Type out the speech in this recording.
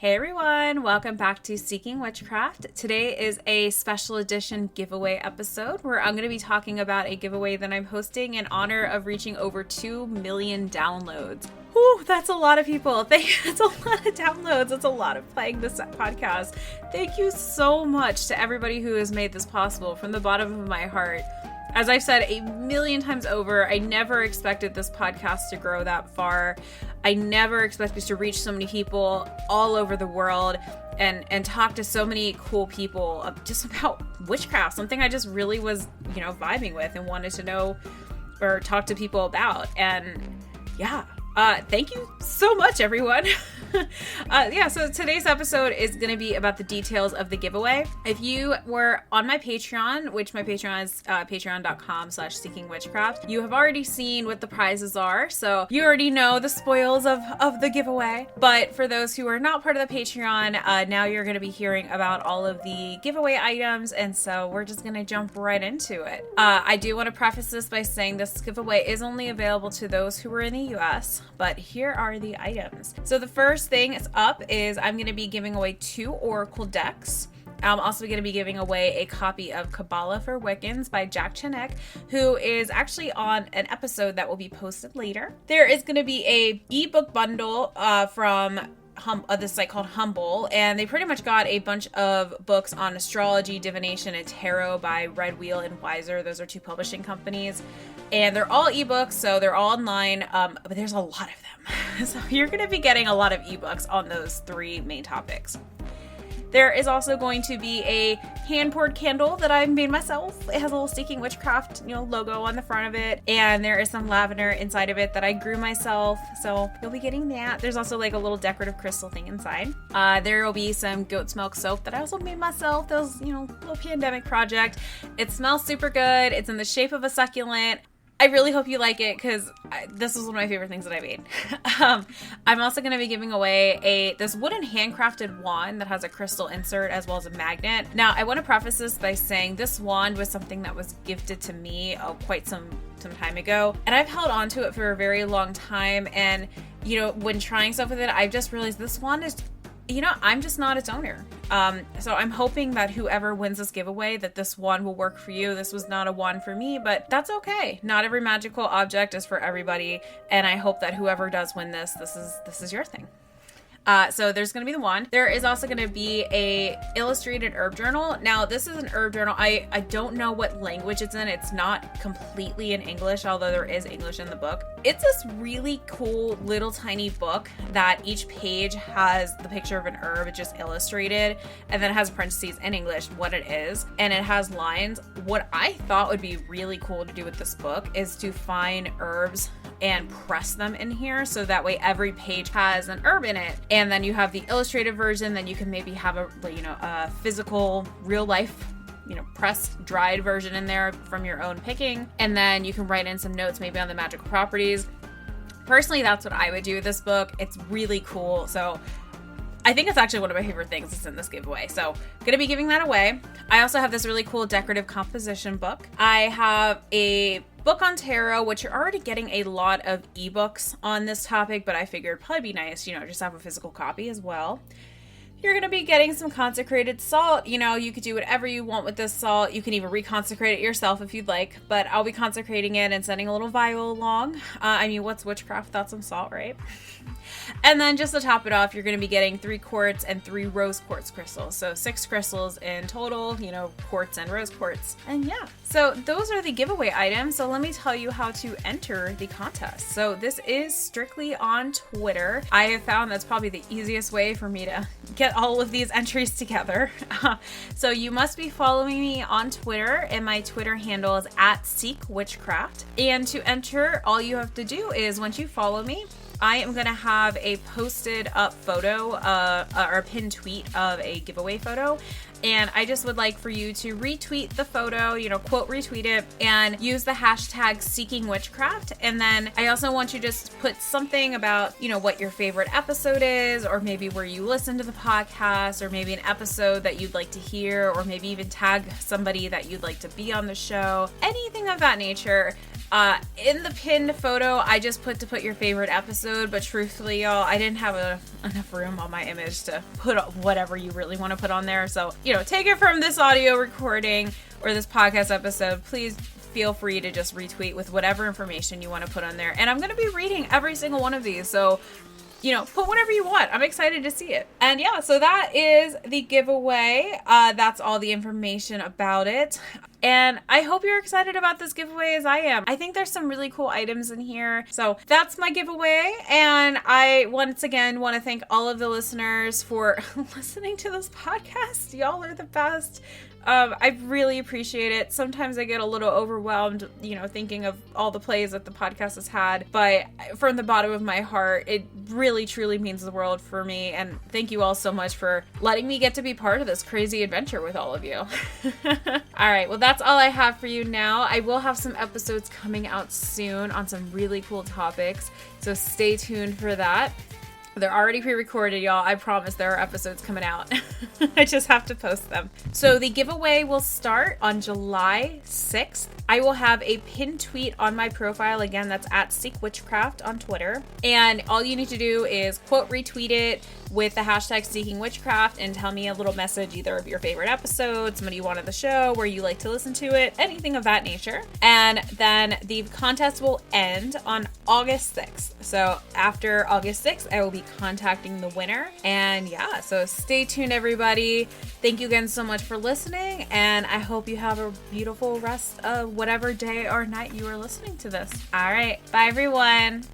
Hey everyone, welcome back to Seeking Witchcraft. Today is a special edition giveaway episode where I'm going to be talking about a giveaway that I'm hosting in honor of reaching over 2 million downloads. Whew, that's a lot of people. That's a lot of downloads. That's a lot of playing this podcast. Thank you so much to everybody who has made this possible from the bottom of my heart. As I've said a million times over, I never expected this podcast to grow that far. I never expected to reach so many people all over the world and talk to so many cool people just about witchcraft, something I just really was, vibing with and wanted to know or talk to people about. And yeah, thank you so much, everyone. So today's episode is going to be about the details of the giveaway. If you were on my Patreon, which my Patreon is patreon.com/seekingwitchcraft, you have already seen what the prizes are. So you already know the spoils of the giveaway. But for those who are not part of the Patreon, now you're going to be hearing about all of the giveaway items. And so we're just going to jump right into it. I do want to preface this by saying this giveaway is only available to those who are in the US, but here are the items. So the first thing is up is I'm going to be giving away 2 Oracle decks. I'm also going to be giving away a copy of Kabbalah for Wiccans by Jack Chinek, who is actually on an episode that will be posted later. There is going to be a ebook bundle from this site called Humble, and they pretty much got a bunch of books on astrology, divination, and tarot by Red Wheel and Wiser. Those are 2 publishing companies, and they're all ebooks, so they're all online, but there's a lot of them. So you're going to be getting a lot of ebooks on those 3 main topics. There is also going to be a hand-poured candle that I made myself. It has a little Seeking Witchcraft, logo on the front of it. And there is some lavender inside of it that I grew myself. So you'll be getting that. There's also like a little decorative crystal thing inside. There will be some goat's milk soap that I also made myself. That was, little pandemic project. It smells super good. It's in the shape of a succulent. I really hope you like it because this is one of my favorite things that I made. I'm also going to be giving away this wooden handcrafted wand that has a crystal insert as well as a magnet. Now, I want to preface this by saying this wand was something that was gifted to me quite some time ago, and I've held on to it for a very long time. And, when trying stuff with it, I've just realized this wand is I'm just not its owner. So I'm hoping that whoever wins this giveaway, that this wand will work for you. This was not a wand for me, but that's okay. Not every magical object is for everybody. And I hope that whoever does win this is your thing. So there's going to be the wand. There is also going to be a illustrated herb journal. Now, this is an herb journal. I don't know what language it's in. It's not completely in English, although there is English in the book. It's this really cool little tiny book that each page has the picture of an herb just illustrated, and then it has parentheses in English what it is, and it has lines. What I thought would be really cool to do with this book is to find herbs and press them in here, so that way every page has an herb in it. And then you have the illustrated version, then you can maybe have a physical, real life, pressed, dried version in there from your own picking. And then you can write in some notes maybe on the magical properties. Personally, that's what I would do with this book. It's really cool. So I think it's actually one of my favorite things that's in this giveaway. So I'm going to be giving that away. I also have this really cool decorative composition book. I have a book on tarot, which you're already getting a lot of ebooks on this topic, but I figured it'd probably be nice, just have a physical copy as well. You're going to be getting some consecrated salt. You could do whatever you want with this salt. You can even reconsecrate it yourself if you'd like, but I'll be consecrating it and sending a little vial along. What's witchcraft without some salt, right? And then just to top it off, you're going to be getting 3 quartz and 3 rose quartz crystals. So 6 crystals in total, quartz and rose quartz. And yeah, so those are the giveaway items. So let me tell you how to enter the contest. So this is strictly on Twitter. I have found that's probably the easiest way for me to get all of these entries together. So you must be following me on Twitter, and my Twitter handle is @SeekWitchcraft. And to enter, all you have to do is once you follow me, I am going to have a posted up photo or a pinned tweet of a giveaway photo. And I just would like for you to retweet the photo, quote retweet it, and use the hashtag Seeking Witchcraft. And then I also want you to just put something about, what your favorite episode is, or maybe where you listen to the podcast, or maybe an episode that you'd like to hear, or maybe even tag somebody that you'd like to be on the show, anything of that nature. In the pinned photo, I just put your favorite episode, but truthfully, y'all, I didn't have enough room on my image to put whatever you really want to put on there. So, take it from this audio recording or this podcast episode. Please feel free to just retweet with whatever information you want to put on there. And I'm going to be reading every single one of these. So, put whatever you want. I'm excited to see it. And yeah, so that is the giveaway. That's all the information about it. And I hope you're excited about this giveaway as I am. I think there's some really cool items in here. So that's my giveaway. And I once again want to thank all of the listeners for listening to this podcast. Y'all are the best. I really appreciate it. Sometimes I get a little overwhelmed, thinking of all the plays that the podcast has had. But from the bottom of my heart, it really, truly means the world for me. And thank you all so much for letting me get to be part of this crazy adventure with all of you. All right. Well, that's all I have for you now. I will have some episodes coming out soon on some really cool topics. So stay tuned for that. They're already pre-recorded, y'all. I promise there are episodes coming out. I just have to post them. So the giveaway will start on July 6th. I will have a pinned tweet on my profile. Again, that's at Seek Witchcraft on Twitter. And all you need to do is quote retweet it with the hashtag Seeking Witchcraft and tell me a little message, either of your favorite episodes, somebody you want on the show, where you like to listen to it, anything of that nature. And then the contest will end on August 6th. So after August 6th, I will be contacting the winner. And yeah, so stay tuned, everybody. Thank you again so much for listening, and I hope you have a beautiful rest of whatever day or night you are listening to this. All right, bye everyone.